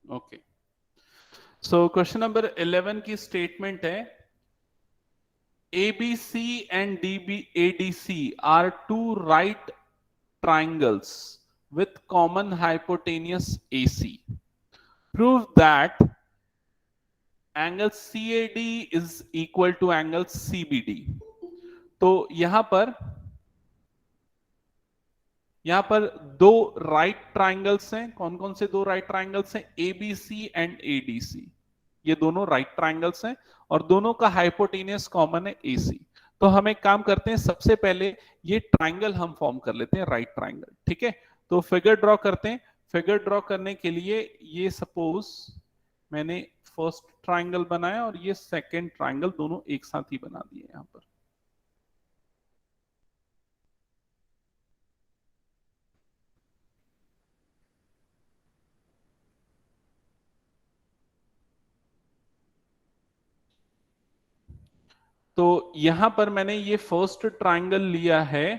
Okay, so question number 11 की statement है ABC and ADC are two right triangles with common hypotenuse AC. Prove that angle CAD is equal to angle CBD. तो यहां पर दो right triangles हैं। कौन कौन से दो राइट ट्राइंगल्स हैं? ABC and ADC। ये दोनों राइट ट्राइंगल्स हैं और दोनों का हाइपोटेनियस कॉमन है AC। तो हम एक काम करते हैं, सबसे पहले ये ट्राइंगल हम फॉर्म कर लेते हैं, राइट ट्राइंगल। ठीक है, तो फिगर ड्रॉ करते हैं। फिगर ड्रॉ करने के लिए ये सपोज मैंने फर्स्ट ट्राइंगल बनाया और ये सेकेंड ट्राइंगल, दोनों एक साथ ही बना दिए यहां पर। तो यहां पर मैंने ये फर्स्ट ट्राइंगल लिया है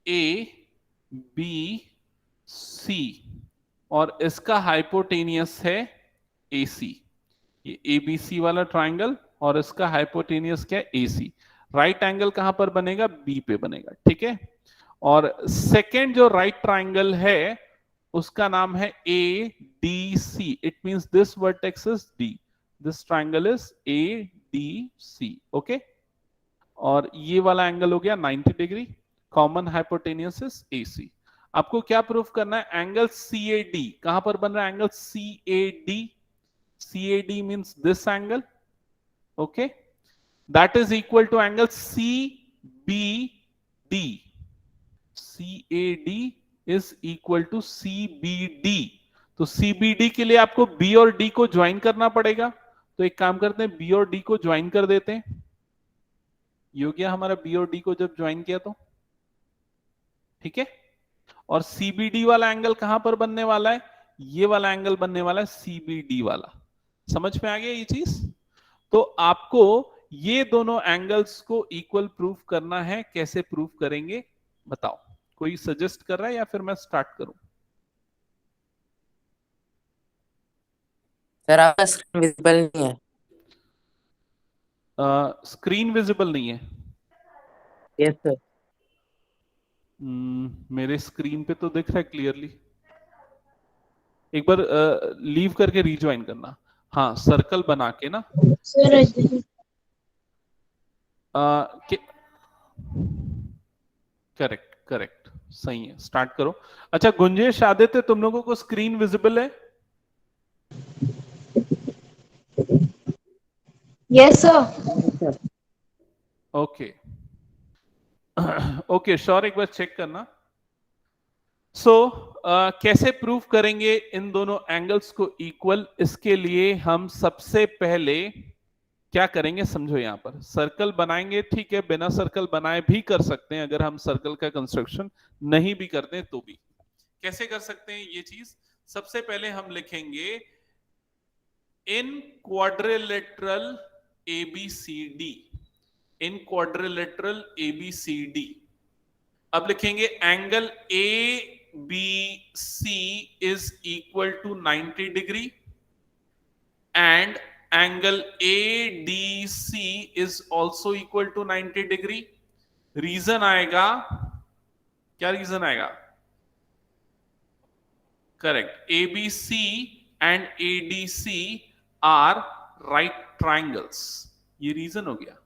ए बी सी और इसका हाइपोटेनियस है ए सी। ये ए बी सी वाला ट्राइंगल और इसका हाइपोटेनियस क्या है? ए सी। राइट एंगल कहां पर बनेगा? बी पे बनेगा। ठीक है, और सेकेंड जो राइट ट्राइंगल है उसका नाम है A D C. It means this vertex is D, this triangle is A D C. Okay, और ये वाला एंगल हो गया 90 degree. Common hypotenuse is AC। आपको क्या प्रूफ करना है? एंगल CAD कहां पर बन रहा है? Angle CAD, CAD means this angle. Okay, that is equal to angle CBD। CAD is equal to CBD। तो CBD के लिए आपको B और D को ज्वाइन करना पड़ेगा। तो एक काम करते हैं, B और D को ज्वाइन कर देते हैं। ये हो गया हमारा B और D को जब ज्वाइन किया तो। ठीक है, और CBD वाला एंगल कहां पर बनने वाला है? ये वाला एंगल बनने वाला है CBD वाला। समझ में आ गया ये चीज? तो आपको ये दोनों एंगल्स को इक्वल प्रूफ करना है। कैसे प्रूफ करेंगे बताओ? कोई सजेस्ट कर रहा है या फिर मैं स्टार्ट करूं? सर आपका स्क्रीन विजिबल नहीं है। स्क्रीन विजिबल नहीं है? Yes sir. मेरे स्क्रीन पे तो दिख रहा है क्लियरली। एक बार लीव करके रिज्वाइन करना। हाँ, सर्कल बना के ना। सर करेक्ट करेक्ट, सही है, स्टार्ट करो। अच्छा गुंजेश, आदित्य, तुम लोगों को स्क्रीन विजिबल है? Yes sir. Okay okay, sure, एक बार चेक करना। सो कैसे प्रूफ करेंगे इन दोनों एंगल्स को इक्वल? इसके लिए हम सबसे पहले क्या करेंगे समझो। यहां पर सर्कल बनाएंगे। ठीक है, बिना सर्कल बनाए भी कर सकते हैं, अगर हम सर्कल का कंस्ट्रक्शन नहीं भी करते हैं तो भी। कैसे कर सकते हैं ये चीज? सबसे पहले हम लिखेंगे in quadrilateral ABCD, in quadrilateral ABCD। अब लिखेंगे angle ABC is equal to 90 degree and angle ADC is also equal to 90 degree. Reason आएगा, क्या रीजन आएगा? Correct, ABC and ADC are right triangles. ये रीजन हो गया।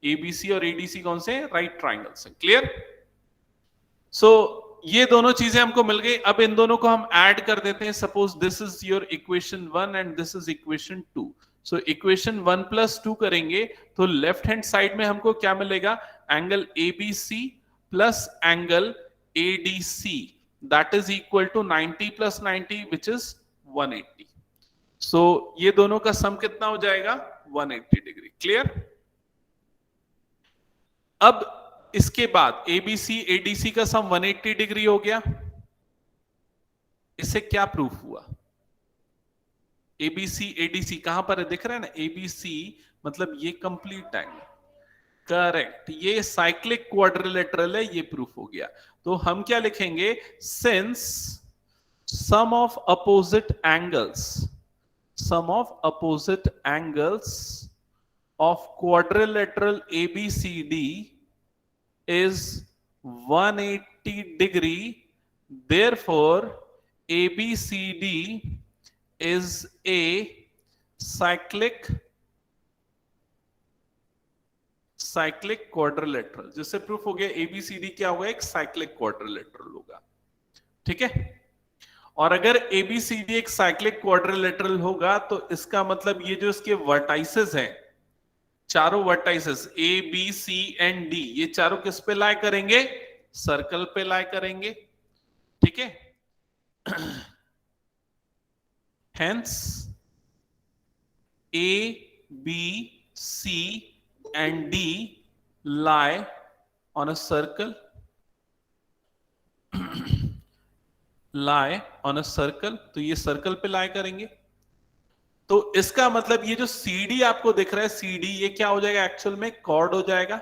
ABC और ADC कौन से? राइट ट्राइंगल्स हैं। क्लियर? सो ये दोनों चीजें हमको मिल गई। अब इन दोनों को हम ऐड कर देते हैं। Suppose this is your equation 1 and this is equation 2। So equation 1 plus 2 करेंगे तो लेफ्ट हैंड साइड में हमको क्या मिलेगा? Angle ABC plus angle ADC, that is equal to 90 plus 90 which is 180। So ये दोनों का सम कितना हो जाएगा? 180 डिग्री। क्लियर? अब इसके बाद ABC ADC का सम 180 डिग्री हो गया। इससे क्या प्रूफ हुआ? ABC ADC कहां पर है? दिख रहा है ना? ABC मतलब ये कंप्लीट एंगल। करेक्ट, ये साइक्लिक क्वाड्रिलेटरल है, ये प्रूफ हो गया। तो हम क्या लिखेंगे? Since sum of opposite angles, sum of opposite angles of quadrilateral ABCD is 180 degree. Therefore, ABCD is a cyclic quadrilateral. जिससे प्रूफ हो गया एबीसीडी क्या होगा, एक साइक्लिक क्वाड्रिलेटरल होगा. ठीक है. और अगर एबीसीडी एक साइक्लिक क्वाड्रिलेटरल होगा तो इसका मतलब ये जो इसके वर्टाइसेस हैं, चारों vertices A B C and D, ये चारों किस पे लाई करेंगे, सर्कल पे लाई करेंगे. ठीक है. Hence A B C and D lie on a circle, lie on a circle. तो ये सर्कल पे lie करेंगे. तो इसका मतलब ये जो CD आपको दिख रहा है, CD ये क्या हो जाएगा, एक्चुअल में कॉर्ड हो जाएगा.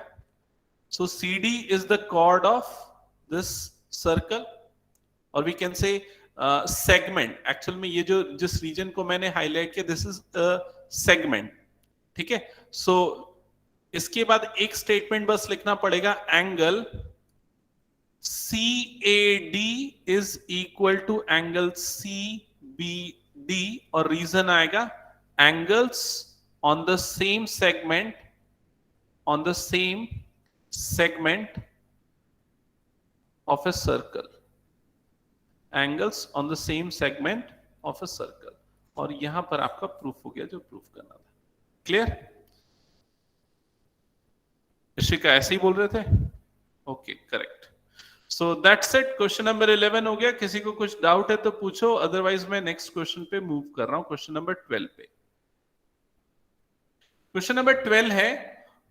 So CD is the chord of this circle, और we can say segment. Actual में ये जो जिस रीजन को मैंने हाईलाइट किया, दिस इज सेगमेंट. ठीक है. सो इसके बाद एक स्टेटमेंट बस लिखना पड़ेगा, angle CAD is equal to angle CBD, और रीजन आएगा angles on the same segment, on the same segment of a circle, angles on the same segment of a circle. और यहां पर आपका प्रूफ हो गया जो प्रूफ करना था. क्लियर? ऋषिका ऐसे ही बोल रहे थे. Okay, correct. So that's it. Question number 11 हो गया. किसी को कुछ डाउट है तो पूछो, अदरवाइज मैं नेक्स्ट क्वेश्चन पे मूव कर रहा हूं, क्वेश्चन नंबर 12 पे. क्वेश्चन नंबर 12 है,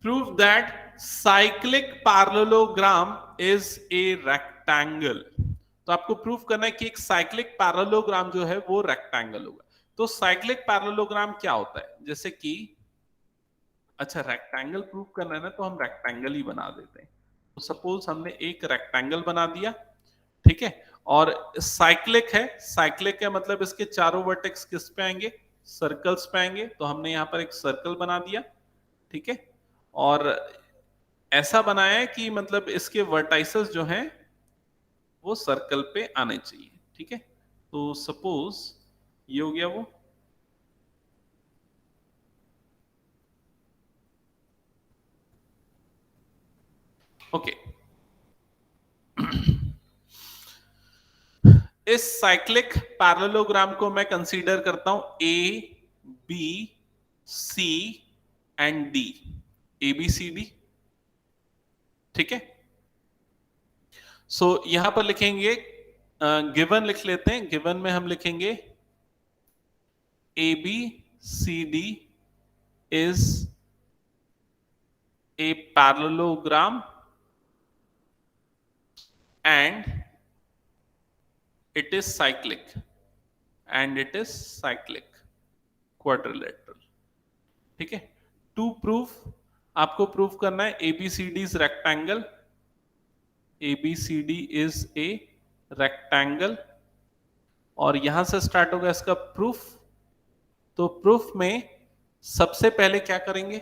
prove that cyclic parallelogram is a rectangle. तो आपको प्रूफ करना है कि एक साइक्लिक पैरेललोग्राम जो है वो रेक्टेंगल होगा. तो साइक्लिक पैरेललोग्राम क्या होता है, जैसे कि अच्छा रेक्टेंगल प्रूफ करना है ना, तो हम रेक्टेंगल ही बना देते हैं. तो सपोज हमने एक रेक्टेंगल बना दिया. ठीक है. और साइक्लिक है, साइक्लिक है मतलब इसके चारों वर्टेक्स किस पे आएंगे, सर्कल्स पे आएंगे. तो हमने यहां पर एक सर्कल बना दिया. ठीक है. और ऐसा बनाया है कि मतलब इसके वर्टाइसेस जो हैं वो सर्कल पे आने चाहिए. ठीक है. तो सपोज ये हो गया वो. ओके. इस साइक्लिक पैरेललोग्राम को मैं कंसीडर करता हूं A B C and D, A B C D. ठीक है. सो यहां पर लिखेंगे, गिवन लिख लेते हैं. गिवन में हम लिखेंगे A B C D is a parallelogram and it is cyclic, and it is cyclic quadrilateral. ठीक है. टू प्रूफ आपको प्रूफ करना है ABCD is rectangle, ABCD is a rectangle, और यहां से स्टार्ट होगा इसका प्रूफ. तो प्रूफ में सबसे पहले क्या करेंगे,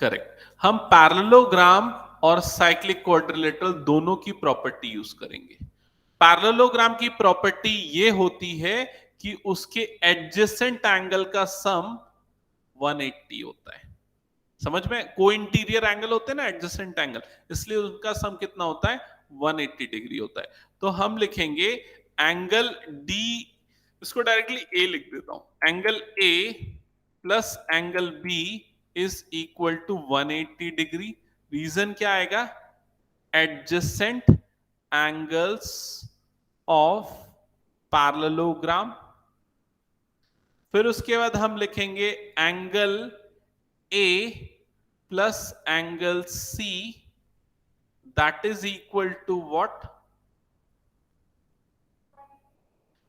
करेक्ट, हम पैरेललोग्राम और साइक्लिक क्वाड्रिलेटरल दोनों की प्रॉपर्टी यूज करेंगे. पैरेललोग्राम की प्रॉपर्टी ये होती है कि उसके एडजेसेंट एंगल का सम 180 होता है. समझ में? को इंटीरियर एंगल होते हैं ना एडजेसेंट एंगल, इसलिए उनका सम कितना होता है, 180 डिग्री होता है. तो हम लिखेंगे एंगल डी, इसको डायरेक्टली ए लिख देता हूं, angle A plus angle B is equal to 180 degree. Reason क्या आएगा, एडजेसेंट एंगल्स ऑफ पैरेललोग्राम. फिर उसके बाद हम लिखेंगे angle A plus angle C, that is equal to what,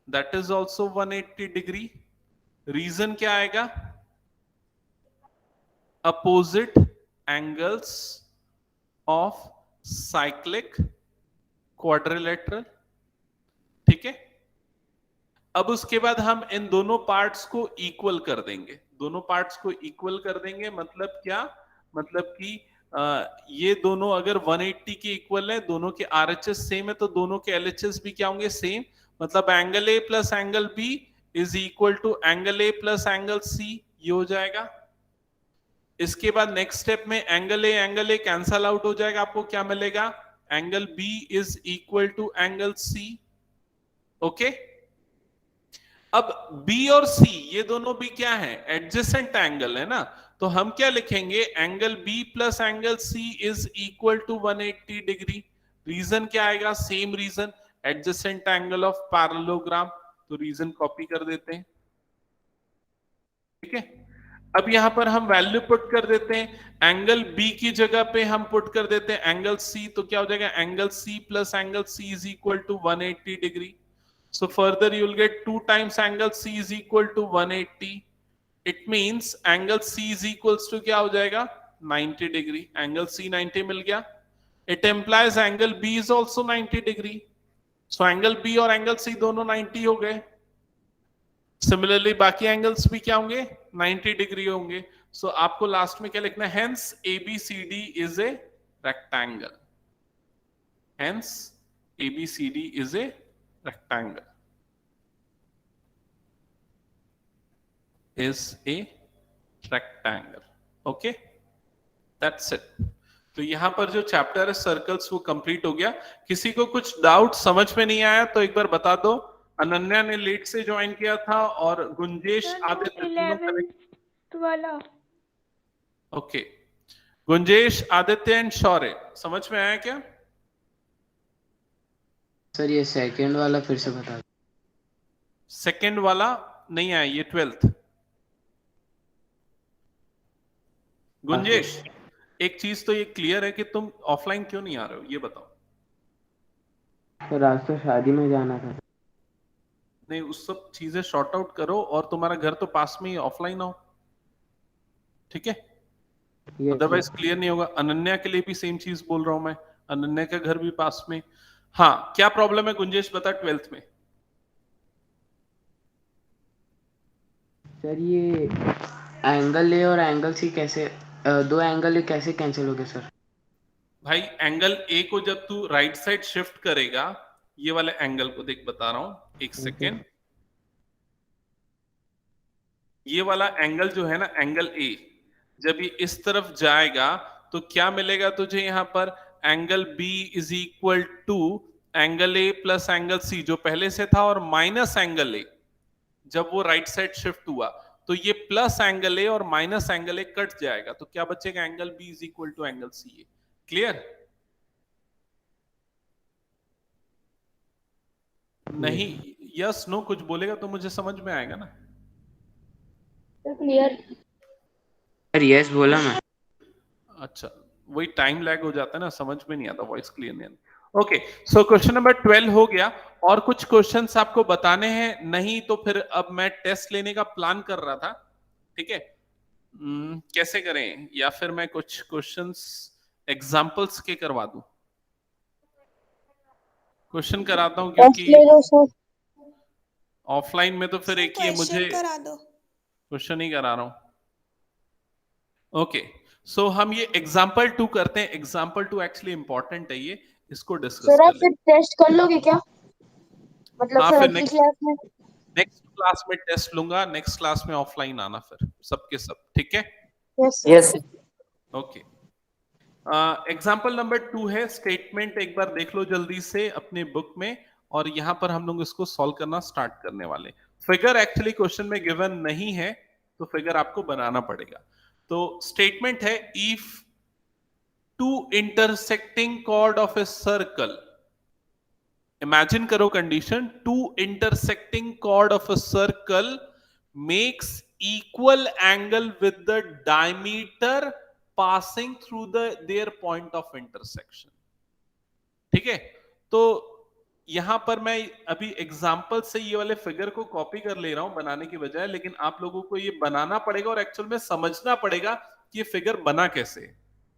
that is also 180 degree. Reason क्या आएगा, opposite angles of cyclic, quadrilateral, ठीक है। अब उसके बाद हम इन दोनों पार्ट्स को इक्वल कर देंगे, दोनों पार्ट्स को इक्वल कर देंगे। मतलब क्या, मतलब कि ये दोनों अगर 180 के इक्वल है, दोनों के आरएचएस सेम है, तो दोनों के एलएचएस भी क्या होंगे, सेम। मतलब angle A plus angle B is equal to angle A plus angle C, ये हो जाएगा। इसके बाद नेक्स्ट स्टेप में एंगल ए कैंसल आउट हो जाएगा, आपको क्या मिलेगा, angle B is equal to angle C. Okay, अब B और C ये दोनों भी क्या है, एडजेसेंट एंगल है ना, तो हम क्या लिखेंगे, angle B plus angle C is equal to 180 degree. Reason क्या आएगा, same reason, adjacent angle of parallelogram, तो रीजन कॉपी कर देते हैं, ठीक है। अब यहां पर हम वैल्यू पुट कर देते हैं, एंगल B की जगह पे हम पुट कर देते हैं एंगल C, तो क्या हो जाएगा, angle C plus angle C is equal to 180 degree. So further you will get 2 times angle C is equal to 180. It means angle C is equals to क्या हो जाएगा, 90 डिग्री। Angle C 90 मिल गया। It implies angle B is also 90 degree. So angle B और angle C दोनों 90 हो गए। Similarly बाकी angles भी क्या होंगे, 90 डिग्री होंगे। So आपको लास्ट में क्या लिखना है, hence ABCD is a rectangle. Hence ABCD is a rectangle. Is a rectangle. Okay, that's it. तो यहां पर जो चैप्टर है सर्कल्स वो कंप्लीट हो गया। किसी को कुछ डाउट समझ में नहीं आया तो एक बार बता दो। अनन्या ने लेट से ज्वाइन किया था और गुंजेश आदित्य वाला। ओके, गुंजेश आदित्य एंड शौर्य, समझ में आया क्या? सर ये सेकंड वाला फिर से बता दो। सेकंड वाला नहीं आया, ये 12th। गुंजेश एक चीज तो ये क्लियर है कि तुम ऑफलाइन क्यों नहीं आ रहे हो, ये बताओ। सर आज तो शादी में जाना था। नहीं, उस सब चीजें शॉर्ट आउट करो और तुम्हारा घर तो पास में ही, ऑफलाइन आओ, ठीक है। अदरवाइज क्लियर नहीं होगा। अनन्या के लिए भी सेम चीज बोल रहा हूं मैं, अनन्या का घर भी पास में। हाँ, क्या प्रॉब्लम है गुंजेश, बता 12th में। सर ये एंगल ए और एंगल सी कैसे, दो एंगल ए कैसे कैंसिल हो गए सर? भाई एंगल ए को जब तू राइट साइड शिफ्ट करेगा, ये वाले एंगल को देख, बता रहा हूं, एक सेकेंड। ये वाला एंगल जो है ना, एंगल ए, जब ये इस तरफ जाएगा तो क्या मिलेगा तुझे यहां पर, angle B is equal to angle A plus angle C जो पहले से था, और माइनस एंगल ए। जब वो राइट साइड शिफ्ट हुआ तो ये प्लस एंगल ए और माइनस एंगल ए कट जाएगा, तो क्या बचेगा, angle B is equal to angle C A. Clear? नहीं, यस नो कुछ बोलेगा तो मुझे समझ में आएगा ना। क्लियर। सर यस बोला मैं। अच्छा, वही टाइम लैग हो जाता है ना, समझ में नहीं आता, वॉइस क्लियर नहीं आता। ओके, सो क्वेश्चन नंबर 12 हो गया। और कुछ क्वेश्चंस आपको बताने हैं, नहीं तो फिर अब मैं टेस्ट लेने का प्लान कर रहा था, ठीक है। कैसे करें, या फिर मैं कुछ क्वेश्चंस एग्जांपल्स के करवा दूं? क्वेश्चन कराता हूं क्योंकि ऑफलाइन में तो फिर एक ही मुझे क्वेश्चन ही करा रहा हूं। ओके, सो हम ये एग्जांपल 2 करते हैं। एग्जांपल 2 एक्चुअली इंपॉर्टेंट है, ये इसको डिस्कस सर कर आप फिर टेस्ट कर लोगे क्या, मतलब हाँ, सर फिर अगली क्लास में? नेक्स्ट क्लास में टेस्ट लूंगा, नेक्स्ट क्लास में ऑफलाइन आना फिर सबके सब, ठीक है। यस ओके, एग्जाम्पल नंबर 2 है, स्टेटमेंट एक बार देख लो जल्दी से अपने बुक में, और यहां पर हम लोग इसको सॉल्व करना स्टार्ट करने वाले। फिगर एक्चुअली क्वेश्चन में गिवन नहीं है, तो फिगर आपको बनाना पड़ेगा। तो स्टेटमेंट है, if two intersecting chord of a circle, imagine करो condition, two intersecting chord of a circle makes equal angle with the diameter passing through their point of intersection, ठीक है। तो यहां पर मैं अभी एग्जांपल से ये वाले फिगर को कॉपी कर ले रहा हूं बनाने की बजाय, लेकिन आप लोगों को ये बनाना पड़ेगा और एक्चुअल में समझना पड़ेगा कि ये फिगर बना कैसे,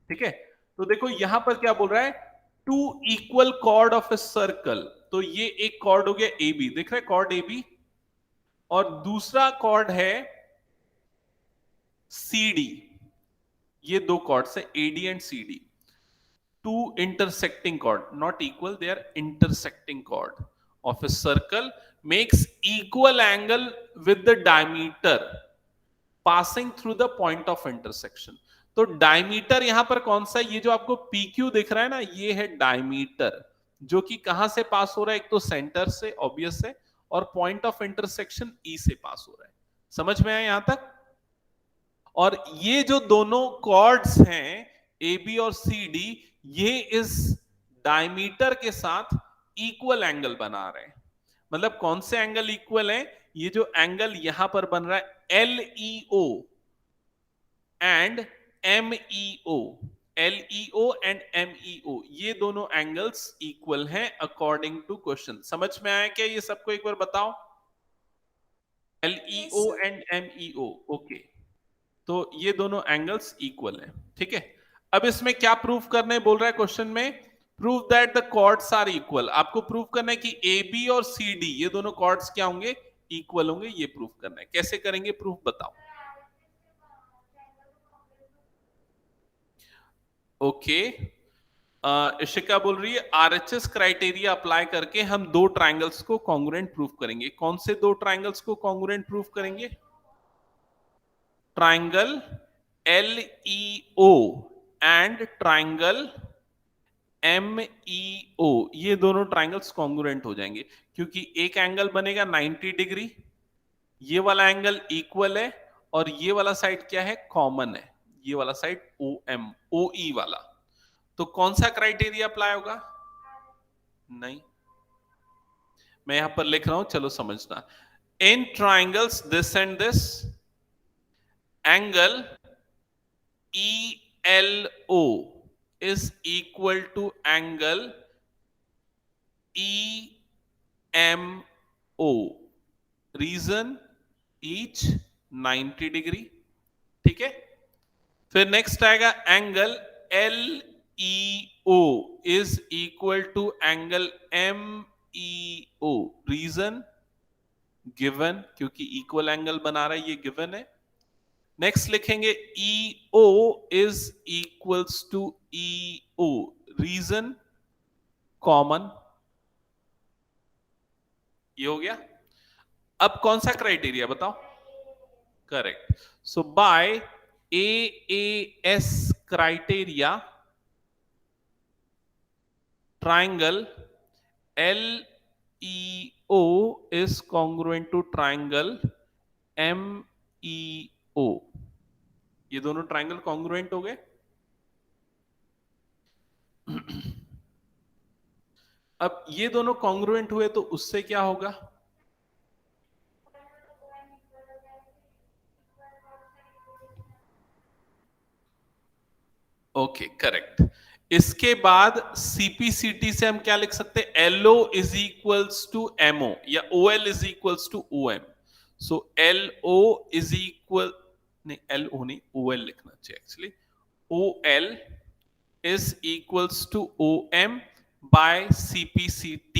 ठीक है। तो देखो यहां पर क्या बोल रहा है, two equal chord of a circle, तो ये एक कॉर्ड हो गया ए बी, देख रहे कॉर्ड ए बी, और दूसरा कॉर्ड है सी डी, ये दो कॉर्ड्स है A D and C D, two intersecting chord, not equal, they are intersecting chord of a circle makes equal angle with the diameter passing through the point of intersection. तो diameter यहां पर कौन सा है? ये जो आपको PQ दिख रहा है ना, ये है डायमीटर, जो कि कहां से पास हो रहा है? एक तो सेंटर से, ऑब्वियस है, और पॉइंट ऑफ इंटरसेक्शन ई से पास हो रहा है। समझ में आया यहां तक? और ये जो दोनों कॉर्ड्स हैं ए बी और सी डी, ये इस डायमीटर के साथ इक्वल एंगल बना रहे हैं। मतलब कौन से एंगल इक्वल है? ये जो एंगल यहां पर बन रहा है LEO and MEO, LEO and MEO, ये दोनों एंगल्स इक्वल हैं अकॉर्डिंग टू क्वेश्चन। समझ में आया क्या ये सबको? एक बार बताओ। LEO एंड MEO, ओके, तो ये दोनों एंगल्स इक्वल हैं, ठीक है। अब इसमें क्या प्रूफ करने बोल रहा है क्वेश्चन में? Prove that the chords are equal. आपको प्रूफ करना है कि ए बी और सी डी, ये दोनों कॉर्ड्स क्या होंगे? इक्वल होंगे। ये प्रूफ करना है। कैसे करेंगे प्रूफ? बताओ। ओके, इशिका बोल रही है आरएचएस क्राइटेरिया अप्लाई करके हम दो ट्राइंगल्स को कॉन्ग्रुएंट प्रूफ करेंगे। कौन से दो ट्राइंगल्स को कॉन्ग्रुएंट प्रूफ करेंगे? Triangle LEO and triangle MEO, ये दोनों ट्राइंगल्स कॉन्ग्रुएंट हो जाएंगे, क्योंकि एक एंगल बनेगा 90 डिग्री, ये वाला एंगल इक्वल है, और ये वाला साइड क्या है? कॉमन है, ये वाला साइड OE वाला। तो कौन सा क्राइटेरिया अप्लाई होगा? नहीं, मैं यहां पर लिख रहा हूं, चलो समझना। In triangles this and this, angle ELO is equal to angle EMO, reason each 90 degree, ठीक है। फिर नेक्स्ट आएगा angle LEO is equal to angle MEO, reason given, क्योंकि इक्वल एंगल बना रहा है, ये गिवन है। नेक्स्ट लिखेंगे EO is equals to EO, reason common, ये हो गया। अब कौन सा क्राइटेरिया बताओ? Correct. So by AAS criteria, triangle LEO is congruent to triangle MEO, ये दोनों ट्राइंगल कॉन्ग्रुएंट हो गए। अब ये दोनों कॉन्ग्रुएंट हुए तो उससे क्या होगा? Okay, correct. इसके बाद CPCT से हम क्या लिख सकते हैं? LO is equals to MO, या OL is equals to OM। So LO is equal, नहीं LO नहीं, OL लिखना चाहिए actually. OL is equals to OM by CPCT।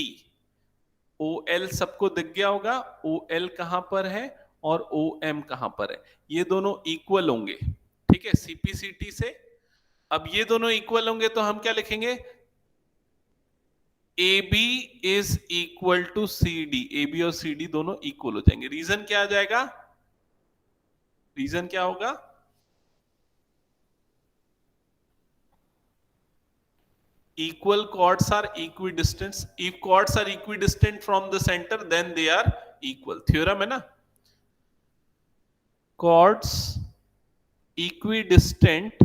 OL सबको दिख गया होगा, OL कहां पर है और OM कहां पर है? ये दोनों इक्वल होंगे, ठीक है, CPCT से। अब ये दोनों इक्वल होंगे तो हम क्या लिखेंगे? AB is equal to CD, AB और CD दोनों इक्वल हो जाएंगे। रीजन क्या आ जाएगा? रीजन क्या होगा? Equal chords are equidistant. If chords are equidistant from the center, then they are equal. Theorem है ना? Chords equidistant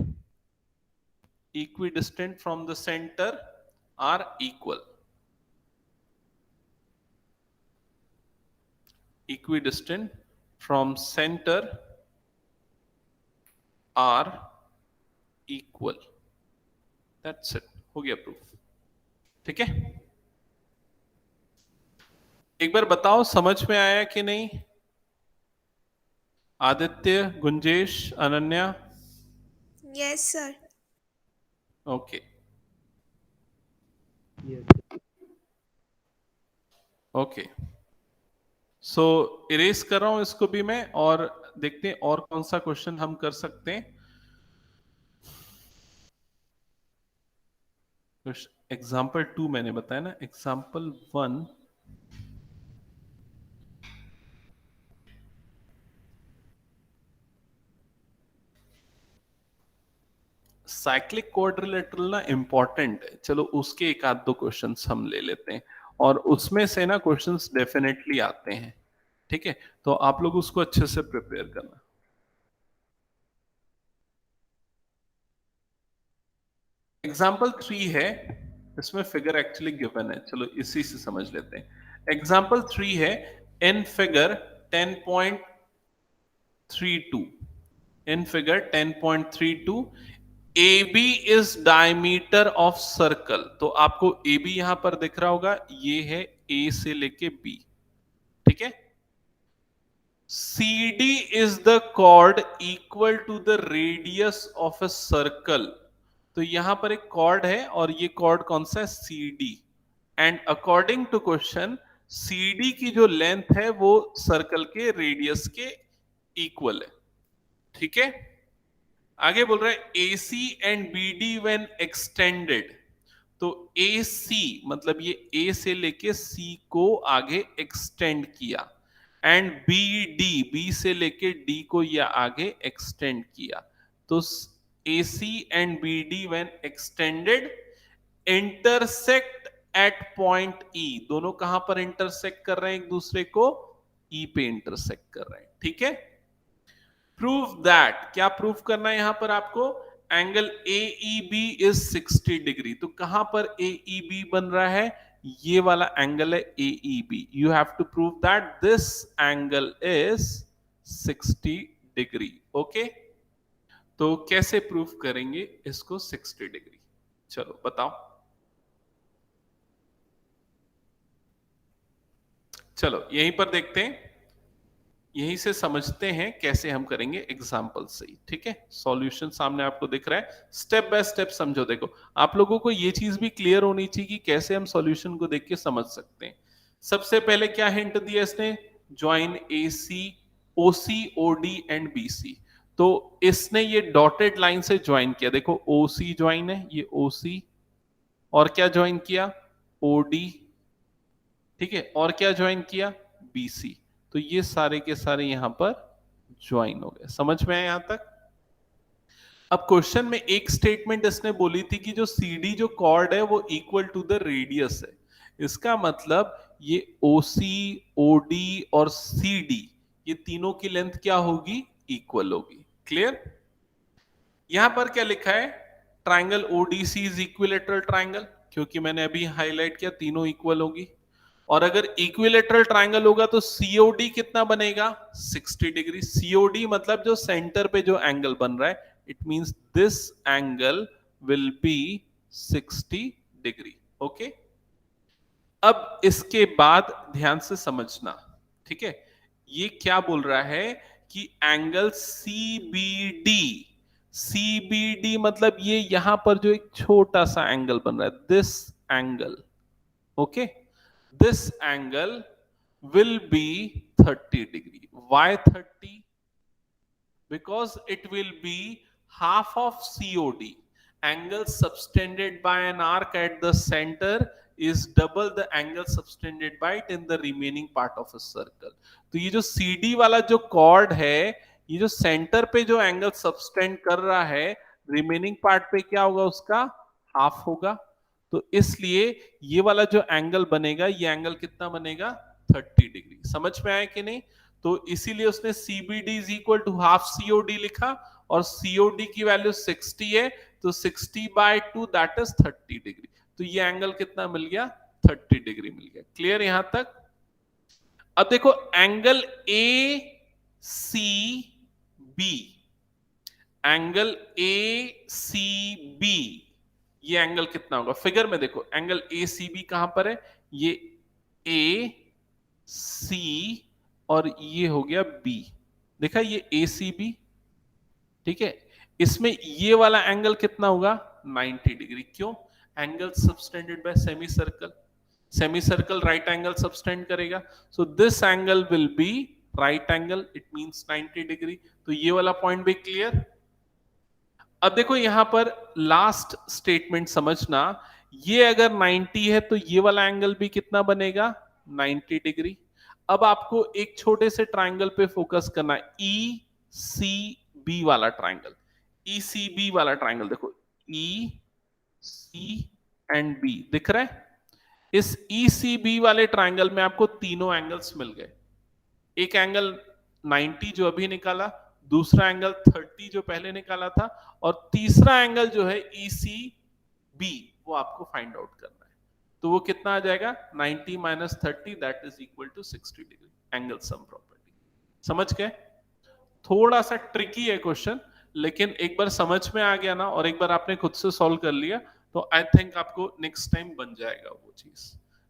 from the center are equal. Equidistant from center are equal. That's it. हो गया proof, ठीक है। एक बार बताओ समझ में आया कि नहीं? Aditya, Gunjesh, Ananya? Yes sir. Okay, okay, so erase कर रहा हूं इसको भी मैं, और देखते हैं और कौन सा क्वेश्चन हम कर सकते हैं। एग्जाम्पल 2 मैंने बताया ना, एग्जाम्पल 1 साइक्लिक क्वाड्रिलेटरल ना इंपॉर्टेंट है, चलो उसके एक आध दो क्वेश्चंस हम ले लेते हैं, और उसमें से ना क्वेश्चंस डेफिनेटली आते हैं, ठीक है, तो आप लोग उसको अच्छे से प्रिपेयर करना। एग्जाम्पल 3 है, इसमें फिगर एक्चुअली गिवन है, चलो इसी से समझ लेते हैं। एग्जाम्पल 3 है, in figure 10.32, in figure 10.32 AB is diameter of circle, तो आपको AB यहां पर दिख रहा होगा, ये है A से लेके B, ठीक है। CD is the chord equal to the radius of a circle, तो यहां पर एक कॉर्ड है और ये कॉर्ड कौन सा है, CD, and according to question CD की जो लेंथ है वो सर्कल के रेडियस के इक्वल है, ठीक है। आगे बोल रहा है AC and BD when extended, तो AC मतलब ये A से लेके C को आगे एक्सटेंड किया, एंड BD B से लेके D को या आगे एक्सटेंड किया, तो AC and BD when extended intersect at point E, दोनों कहां पर इंटरसेक्ट कर रहे हैं एक दूसरे को, E पे इंटरसेक्ट कर रहे हैं, ठीक है। प्रूव दैट, क्या प्रूव करना है यहां पर आपको, एंगल AEB इज 60 डिग्री, तो कहां पर AEB बन रहा है, ये वाला एंगल है AEB, you have to prove that this angle is 60 degree, okay. तो कैसे प्रूव करेंगे इसको 60 डिग्री, चलो बताओ। चलो यहीं पर देखते हैं, यहीं से समझते हैं कैसे हम करेंगे एग्जाम्पल से ही, ठीक है। सॉल्यूशन सामने आपको दिख रहा है, स्टेप बाय स्टेप समझो। देखो आप लोगों को ये चीज भी क्लियर होनी चाहिए कि कैसे हम सॉल्यूशन को देख के समझ सकते हैं। सबसे पहले क्या हिंट दिया इसने, join AC OC OD and BC, तो इसने ये डॉटेड लाइन से ज्वाइन किया, देखो OC ज्वाइन है, ये OC, और क्या ज्वाइन किया, OD, ठीक है, और क्या ज्वाइन किया, BC, तो ये सारे के सारे यहां पर ज्वाइन हो गए, समझ में आया यहां तक। अब क्वेश्चन में एक स्टेटमेंट इसने बोली थी कि जो CD जो कॉर्ड है वो इक्वल टू द रेडियस है, इसका मतलब ये OC OD और CD ये तीनों की लेंथ क्या होगी, इक्वल होगी, क्लियर। यहां पर क्या लिखा है, triangle ODC is equilateral triangle, क्योंकि मैंने अभी हाईलाइट किया तीनों इक्वल होगी, और अगर इक्विलेटरल ट्राइंगल होगा तो COD कितना बनेगा, 60 डिग्री। COD मतलब जो सेंटर पे जो एंगल बन रहा है, it means this angle will B 60 degree, okay. अब इसके बाद ध्यान से समझना, ठीक है, ये क्या बोल रहा है कि एंगल CBD मतलब ये यहां पर जो एक छोटा सा एंगल बन रहा है, this angle, okay, this angle will be 30 degree. Why 30? Because it will be half of COD. Angle subtended by an arc at the center is double the angle subtended by it in the remaining part of a circle. तो ये जो CD वाला जो cord है, ये जो centre पे जो एंगल सबस्टेंड कर रहा है, रिमेनिंग पार्ट पे क्या होगा, उसका हाफ होगा, तो इसलिए ये वाला जो एंगल बनेगा, ये एंगल कितना बनेगा, 30 डिग्री। समझ में आया कि नहीं, तो इसीलिए उसने CBD is equal to half COD लिखा, और COD की वैल्यू 60 है, तो 60/2 दैट इज 30 डिग्री, तो ये एंगल कितना मिल गया, 30 डिग्री मिल गया, क्लियर यहां तक। अब देखो एंगल ACB, एंगल ACB ये एंगल कितना होगा, फिगर में देखो एंगल ACB कहां पर है, ये AC और ये हो गया B, देखा ये ACB, ठीक है, इसमें ये वाला एंगल कितना होगा, 90 डिग्री, क्यों, angle subtended by semi circle, semi circle right angle subtend करेगा, so this angle will be right angle, it means 90 degree. तो ये वाला पॉइंट भी क्लियर। अब देखो यहां पर लास्ट स्टेटमेंट समझना, ये अगर 90 है तो ये वाला एंगल भी कितना बनेगा, 90 डिग्री। अब आपको एक छोटे से ट्रायंगल पे फोकस करना है, ई सी बी वाला ट्रायंगल, ई सी बी वाला ट्रायंगल, देखो ई सी एंड बी दिख रहा है। इस ई सी बी वाले ट्रायंगल में आपको तीनों एंगल्स मिल गए, एक एंगल 90 जो अभी निकाला, दूसरा एंगल 30 जो पहले निकाला था, और तीसरा एंगल जो है ईसी बी वो आपको फाइंड आउट करना है। तो वो कितना आ जाएगा, 90 minus 30 that is equal to 60 degree, angle sum property. समझ गए? थोड़ा सा ट्रिकी है क्वेश्चन, लेकिन एक बार समझ में आ गया ना और एक बार आपने खुद से सॉल्व कर लिया तो आई थिंक आपको नेक्स्ट टाइम बन जाएगा वो चीज।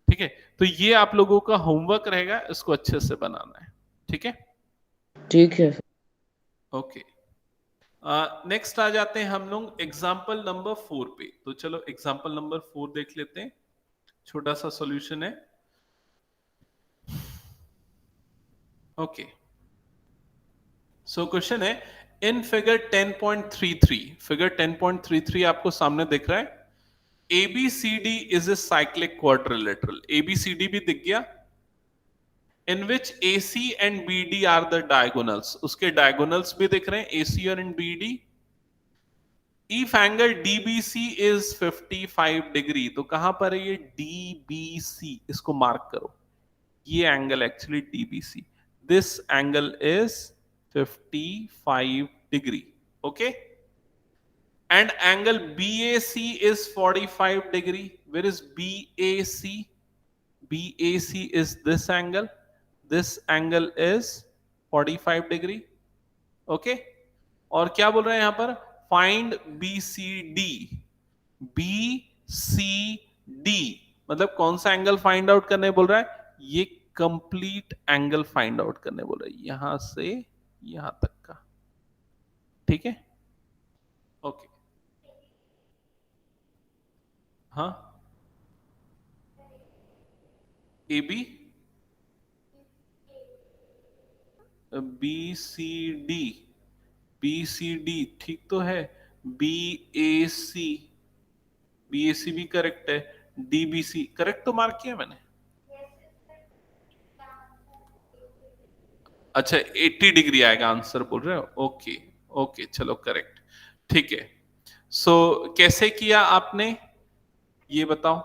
ठीक है, तो ये आप लोगों का होमवर्क रहेगा, इसको अच्छे से बनाना है। ठीक है, ठीक है। ओके। नेक्स्ट आ जाते हैं हम लोग एग्जाम्पल नंबर 4 पे। तो चलो एग्जाम्पल नंबर 4 देख लेते हैं, छोटा सा सॉल्यूशन है। ओके, सो क्वेश्चन है इन फिगर 10.33, फिगर 10.33 आपको सामने दिख रहा है, ABCD is a cyclic quadrilateral, ABCD भी दिख गया, in which AC and BD are the diagonals, उसके diagonals भी दिख रहे हैं AC और BD। If angle DBC is 55 degree, तो कहां पर है ये DBC, इसको मार्क करो, ये angle actually DBC, this angle is 55 degree, okay. And angle BAC is 45 degree. Where is BAC? BAC is this angle. This angle is 45 degree. Okay? और क्या बोल रहे हैं यहां पर? Find BCD. BCD मतलब कौन सा एंगल फाइंड आउट करने बोल रहा है? ये कंप्लीट एंगल फाइंड आउट करने बोल रहा है, यहां से यहां तक का। ठीक है, ओके। हाँ, ए बी BCD, BCD ठीक तो है, BAC, BAC भी करेक्ट है, DBC करेक्ट तो मार्क किया मैंने। अच्छा 80 डिग्री आएगा आंसर बोल रहे हो, ओके ओके, चलो करेक्ट, ठीक है। सो कैसे किया आपने ये बताओ?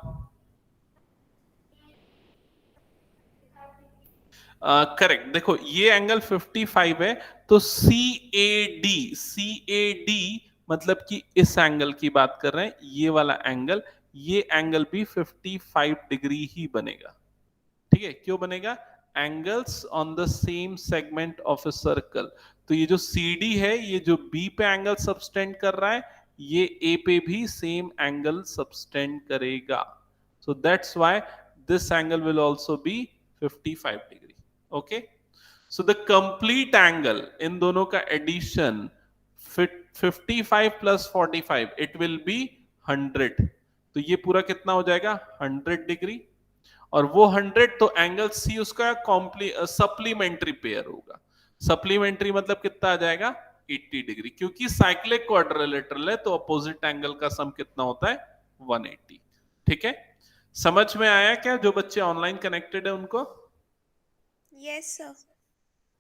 करेक्ट, देखो ये एंगल 55 है, तो CAD, CAD मतलब कि इस एंगल की बात कर रहे हैं, ये वाला एंगल, ये एंगल भी 55 डिग्री ही बनेगा। ठीक है, क्यों बनेगा? Angles on the same segment of a circle. तो ये जो CD है, ये जो B पे एंगल सबटेंड कर रहा है, ये A पे भी सेम एंगल सबटेंड करेगा। So that's why this angle will also be 55 degree. Okay, so the complete angle in दोनों का addition 55 plus 45 it will be 100। तो ये पूरा कितना हो जाएगा? 100 डिग्री, और वो 100 तो एंगल सी उसका सप्लीमेंट्री पेयर होगा। सप्लीमेंट्री मतलब कितना आ जाएगा? 80 डिग्री, क्योंकि साइक्लिक क्वाड्रिलेटरल है तो अपोजिट एंगल का सम कितना होता है? 180। ठीक है, समझ में आया क्या? जो बच्चे ऑनलाइन कनेक्टेड है उनको? Yes sir.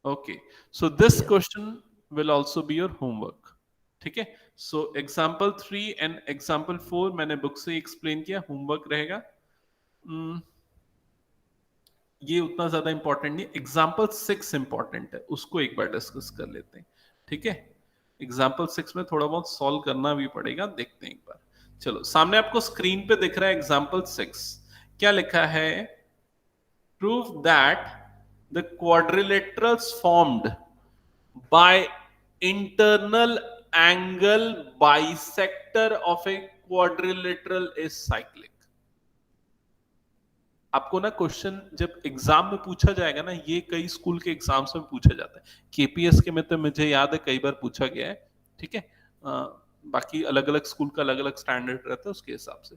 Okay, so this question will also be your homework. ठीक है, सो एग्जांपल 3 एंड एग्जांपल 4 मैंने बुक से एक्सप्लेन किया, होमवर्क रहेगा। ये उतना ज्यादा इंपॉर्टेंट नहीं, एग्जाम्पल 6 इंपॉर्टेंट है, उसको एक बार डिस्कस कर लेते हैं। ठीक है, एग्जाम्पल 6 में थोड़ा बहुत सॉल्व करना भी पड़ेगा, देखते हैं एक बार। चलो, सामने आपको स्क्रीन पे दिख रहा है एग्जाम्पल 6, क्या लिखा है? Prove that the quadrilaterals formed by internal angle bisector of a quadrilateral is cyclic. आपको ना क्वेश्चन जब एग्जाम में पूछा जाएगा ना, ये कई स्कूल के एग्जाम्स में पूछा जाता है, केपीएस के में तो मुझे याद है कई बार पूछा गया है। ठीक है, बाकी अलग अलग स्कूल का अलग अलग स्टैंडर्ड रहता है उसके हिसाब से।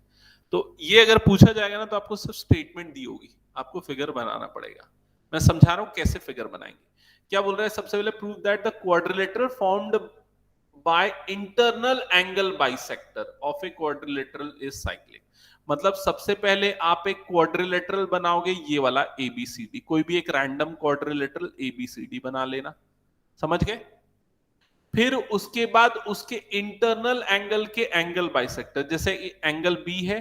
तो ये अगर पूछा जाएगा ना तो आपको सिर्फ स्टेटमेंट दी होगी, आपको फिगर बनाना पड़ेगा। मैं समझा रहा हूं कैसे फिगर बनाएंगे। क्या बोल रहा है सबसे पहले, prove that the quadrilateral formed by internal angle bisector of a quadrilateral is cyclic. मतलब सबसे पहले आप एक क्वाड्रिलेटरल बनाओगे, ये वाला एबीसीडी, कोई भी एक रैंडम क्वाड्रिलेटरल एबीसीडी बना लेना, समझ गए। फिर उसके बाद उसके इंटरनल एंगल के एंगल बाइसेक्टर, जैसे एंगल बी है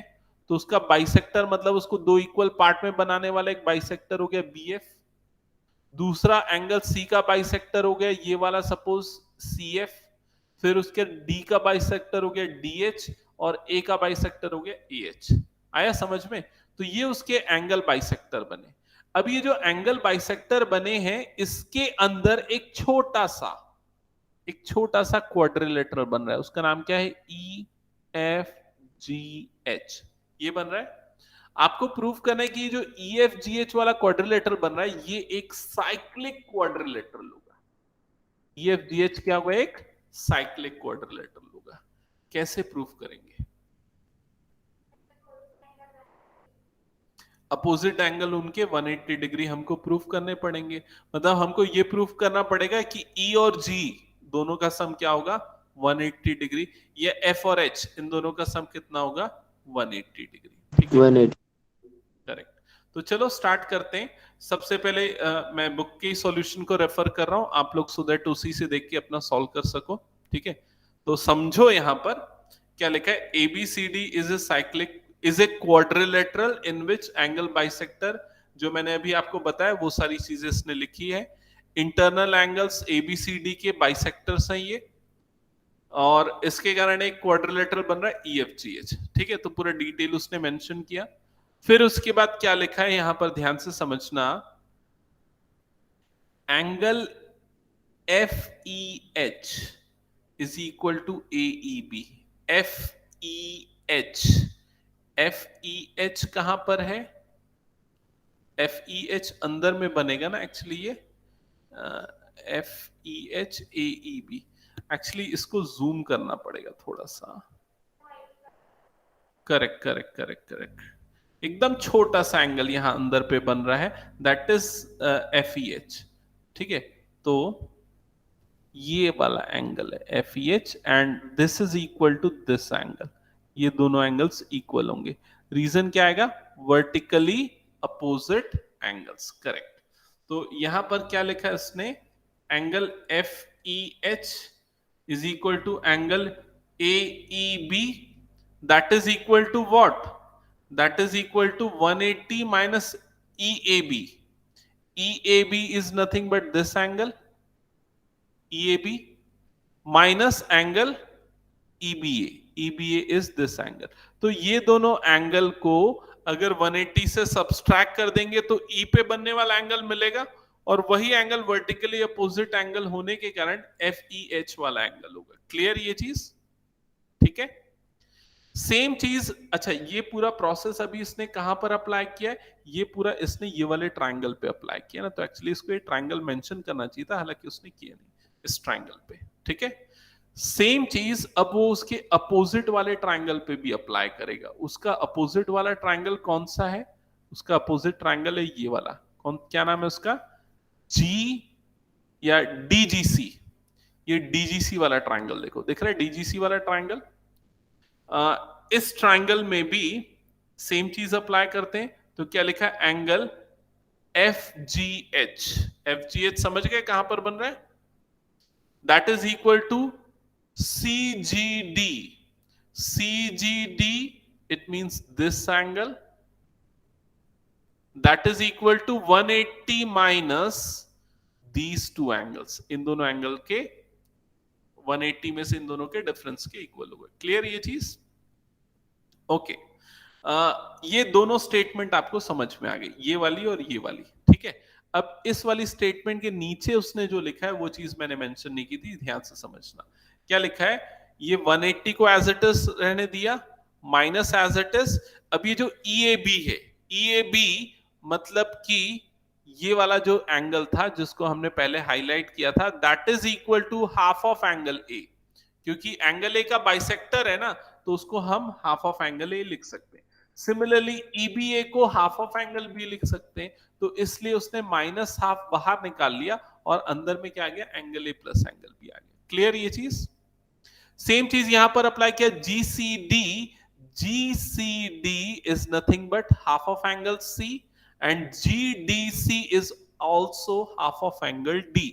तो उसका बाइसेक्टर मतलब उसको दो इक्वल पार्ट में बनाने वाला एक बाइसेक्टर हो गया बी एफ। दूसरा एंगल सी का बाइसेक्टर हो गया ये वाला सपोज सी एफ। फिर उसके डी का बाइसेक्टर हो गया डी एच और ए का बाइसेक्टर हो गया ए एच। आया समझ में। तो ये उसके एंगल बाइसेक्टर बने। अब ये जो एंगल बाइसेक्टर बने हैं इसके अंदर एक छोटा सा क्वाड्रिलेटरल बन रहा है, उसका नाम क्या है, ई एफ जी एच, ये बन रहा है। आपको प्रूफ करना है कि जो ई एफ जी एच वाला क्वाड्रिलेटरल बन रहा है ये एक साइक्लिक क्वाड्रिलेटरल होगा। ई एफ जी एच क्या होगा, एक साइक्लिक क्वाड्रिलेटरल होगा। कैसे प्रूफ करेंगे, अपोजिट एंगल उनके 180 डिग्री हमको प्रूफ करने पड़ेंगे। मतलब हमको ये प्रूफ करना पड़ेगा कि ई और जी दोनों का सम क्या होगा, 180 डिग्री। ये एफ और एच इन दोनों का सम कितना होगा, 180 डिग्री। ठीक है, 180। करेक्ट। तो चलो स्टार्ट करते हैं। सबसे पहले मैं बुक के सॉल्यूशन को रेफर कर रहा हूं, आप लोग सो दैट उसी से देख के अपना सॉल्व कर सको। ठीक है, तो समझो यहां पर क्या लिखा है, ABCD is a cyclic is a quadrilateral in which angle bisector, जो मैंने अभी आपको बताया वो सारी चीजें इसने लिखी है। इंटरनल एंगल्स एबीसीडी के बाइसेक्टर्स हैं ये, और इसके कारण एक क्वाड्रिलेटरल बन रहा है EFGH। ठीक है, तो पूरा डिटेल उसने मेंशन किया। फिर उसके बाद क्या लिखा है यहां पर ध्यान से समझना, angle FEH is equal to AEB। FEH कहां पर है, FEH अंदर में बनेगा ना एक्चुअली, ये FEH AEB। एक्चुअली इसको जूम करना पड़ेगा थोड़ा सा। करेक्ट करेक्ट करेक्ट करेक्ट, एकदम छोटा सा एंगल यहां अंदर पे बन रहा है, दैट इज FEH। ठीक है, तो ये वाला एंगल है FEH and this is equal to this angle. ये दोनों एंगल्स इक्वल होंगे। रीजन क्या आएगा, वर्टिकली अपोजिट एंगल्स। करेक्ट। तो यहां पर क्या लिखा है इसने, angle FEH is equal to angle AEB, that is equal to what, that is equal to 180 minus EAB. EAB is nothing but this angle, EAB minus angle EBA. EBA is this angle. तो ये दोनों angle को अगर 180 से subtract कर देंगे तो E पे बनने वाला एंगल मिलेगा, और वही एंगल वर्टिकली अपोजिट एंगल होने के कारण FEH वाला एंगल होगा। क्लियर ये चीज, ठीक है। सेम चीज, अच्छा ये पूरा प्रोसेस अभी इसने कहां पर अप्लाई किया है, ये पूरा इसने ये वाले ट्रायंगल पे अप्लाई किया ना, तो एक्चुअली इसको ये ट्रायंगल मेंशन करना चाहिए था, हालांकि उसने किया नहीं, इस ट्रायंगल पे। ठीक है, सेम चीज अब वो उसके अपोजिट वाले ट्रायंगल पे भी अप्लाई करेगा। उसका अपोजिट वाला ट्रायंगल कौन सा है, उसका अपोजिट ट्रायंगल है ये वाला, कौन, क्या नाम है उसका, G या DGC। ये DGC वाला ट्रायंगल देखो, दिख रहा है DGC वाला ट्रायंगल। इस ट्रायंगल में भी सेम चीज अप्लाई करते हैं, तो क्या लिखा है, एंगल FGH। FGH समझ गए कहां पर बन रहा है, that is equal to CGD। CGD it means this angle, that is equal to 180 minus these two angles। इन दोनों एंगल के 180 में से इन दोनों के डिफरेंस के इक्वल होगा। क्लियर ये चीज, ओके। ये दोनों स्टेटमेंट आपको समझ में आ गई, ये वाली और ये वाली। ठीक है, अब इस वाली स्टेटमेंट के नीचे उसने जो लिखा है वो चीज मैंने मेंशन नहीं की थी, ध्यान से समझना। क्या लिखा है, ये 180 को एज इट इज रहने दिया, माइनस एज इट इज। अब ये जो EAB है, EAB मतलब कि ये वाला जो एंगल था जिसको हमने पहले हाईलाइट किया था, that is equal to half of angle A। क्योंकि एंगल A का बाइसेक्टर है ना, तो उसको हम हाफ ऑफ एंगल A लिख सकते हैं। सिमिलरली EBA को हाफ ऑफ एंगल बी लिख सकते हैं, तो इसलिए उसने माइनस हाफ बाहर निकाल लिया और अंदर में क्या आ गया, angle A plus angle B आ गया। क्लियर ये चीज? सेम चीज यहां पर अप्लाई किया, GCD is nothing but half of angle C and GDC is also half of angle D.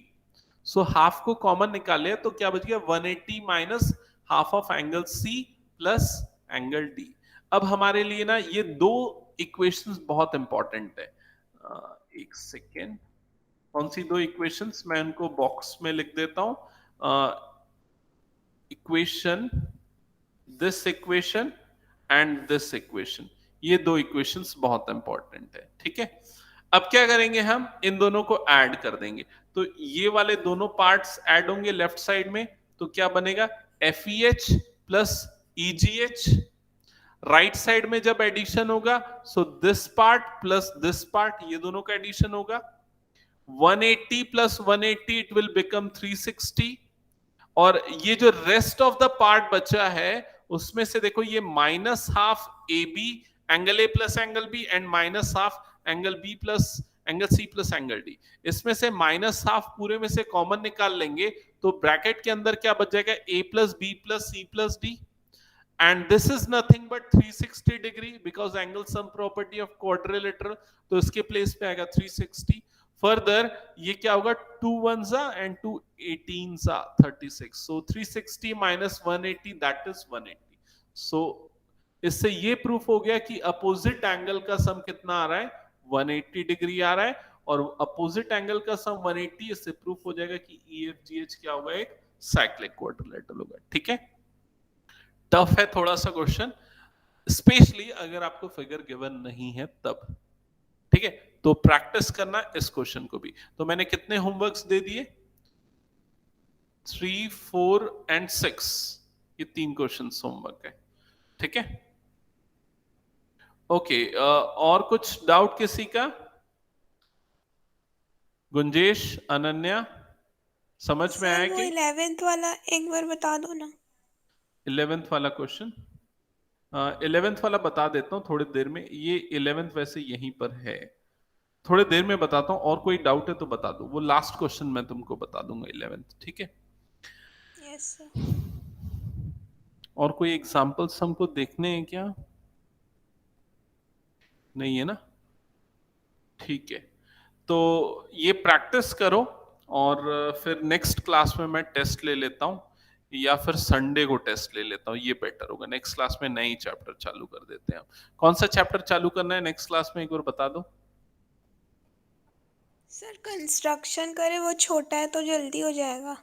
So half को कॉमन निकाल लिया तो क्या बच गया, 180 minus half of angle C plus angle D। अब हमारे लिए ना ये दो इक्वेशंस बहुत इंपॉर्टेंट है। एक सेकेंड, कौन सी दो इक्वेशंस, मैं उनको बॉक्स में लिख देता हूं। Equation, this equation and this equation, ये दो इक्वेशंस बहुत इंपॉर्टेंट है, ठीक है। अब क्या करेंगे, हम इन दोनों को ऐड कर देंगे, तो ये वाले दोनों पार्ट्स ऐड होंगे लेफ्ट साइड में, तो क्या बनेगा, FEH plus EGH। Right side में जब एडिशन होगा, so this part plus this part, ये दोनों का एडिशन होगा, 180 प्लस 180 इट विल बिकम 360, और ये जो रेस्ट ऑफ द पार्ट बचा है उसमें से देखो ये minus half AB angle A plus angle B and minus half angle B plus angle C plus angle D, इसमें से माइनस हाफ पूरे में से कॉमन निकाल लेंगे तो ब्रैकेट के अंदर क्या बच जाएगा, A plus B plus C plus D, and this is nothing but 360 degree because angle sum property of quadrilateral, तो इसके प्लेस पे आएगा 360। फर्दर ये क्या होगा, 2 1s and 2 18s 36, so 360 minus 180 that is 180। so इससे ये प्रूफ हो गया कि अपोजिट एंगल का सम कितना आ रहा है, 180 डिग्री आ रहा है, और अपोजिट एंगल का सम 180, इससे प्रूफ हो जाएगा कि EFGH क्या होगा, एक साइक्लिक क्वाड्रिलेटरल होगा, ठीक है। टफ है थोड़ा सा क्वेश्चन, स्पेशली अगर आपको फिगर गिवन नहीं है तब, ठीक है। तो प्रैक्टिस करना इस क्वेश्चन को भी। तो मैंने कितने होमवर्क्स दे दिए, 3, 4 एंड 6, ये 3 क्वेश्चन होमवर्क है, ठीक है। ओके, और कुछ डाउट किसी का? गुंजेश, अनन्या, समझ में आया कि 11th वाला एक बार बता दो ना। 11th वाला क्वेश्चन, 11th वाला बता देता हूँ थोड़ी देर में, ये 11th वैसे यहीं पर है, थोड़ी देर में बताता हूँ, और कोई डाउट है तो बता दो, वो लास्ट क्वेश्चन मैं तुमको बता दूंगा 11th, ठीक है। Yes sir. और कोई एग्जांपल्स हमको देखने हैं क्या? नहीं है ना, ठीक है। तो ये प्रैक्टिस करो, और फिर नेक्स्ट क्लास में मैं टेस्ट ले लेता हूँ, या फिर संडे को टेस्ट ले लेता हूँ, ये बेटर होगा। नेक्स्ट क्लास में नई चैप्टर चालू कर देते हैं। कौन सा चैप्टर चालू करना है नेक्स्ट क्लास में, एक बार बता दो। सर कंस्ट्रक्शन करे, वो छोटा है तो जल्दी हो जाएगा।